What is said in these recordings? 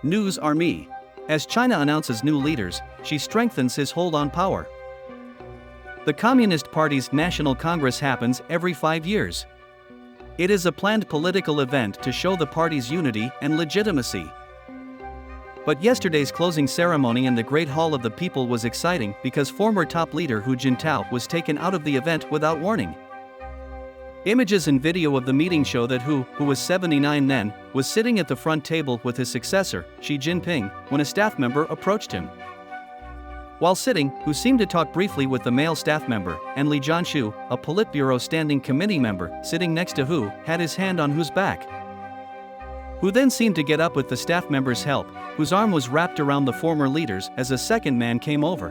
News Army. As China announces new leaders, she strengthens his hold on power. The Communist Party's National Congress happens every 5 years. It is a planned political event to show the party's unity and legitimacy. But yesterday's closing ceremony in the Great Hall of the People was exciting because former top leader Hu Jintao was taken out of the event without warning. Images and video of the meeting show that Hu was 79 then, was sitting at the front table with his successor, Xi Jinping, when a staff member approached him. While sitting, Hu seemed to talk briefly with the male staff member, and Li Jianshu, a Politburo Standing Committee member, sitting next to Hu, had his hand on Hu's back. Hu then seemed to get up with the staff member's help, whose arm was wrapped around the former leaders as a second man came over.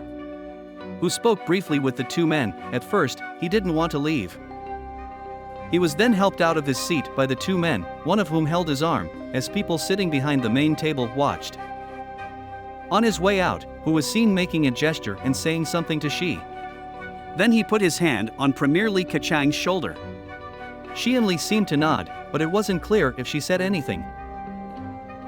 Hu spoke briefly with the two men. At first, he didn't want to leave. He was then helped out of his seat by the two men, one of whom held his arm, as people sitting behind the main table watched. On his way out, Hu was seen making a gesture and saying something to Xi. Then he put his hand on Premier Li Keqiang's shoulder. Xi and Li seemed to nod, but it wasn't clear if she said anything.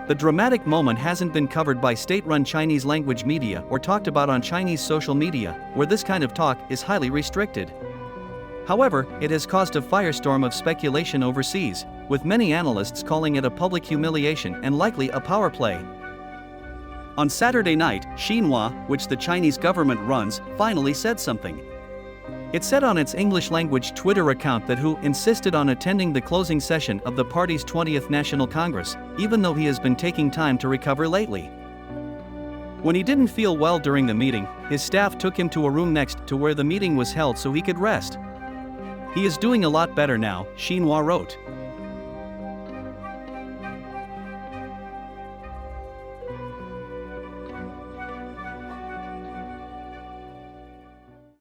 The dramatic moment hasn't been covered by state-run Chinese language media or talked about on Chinese social media, where this kind of talk is highly restricted. However, it has caused a firestorm of speculation overseas, with many analysts calling it a public humiliation and likely a power play. On Saturday night, Xinhua, which the Chinese government runs, finally said something. It said on its English-language Twitter account that Hu insisted on attending the closing session of the party's 20th National Congress, even though he has been taking time to recover lately. When he didn't feel well during the meeting, his staff took him to a room next to where the meeting was held so he could rest. He is doing a lot better now, Xinhua wrote.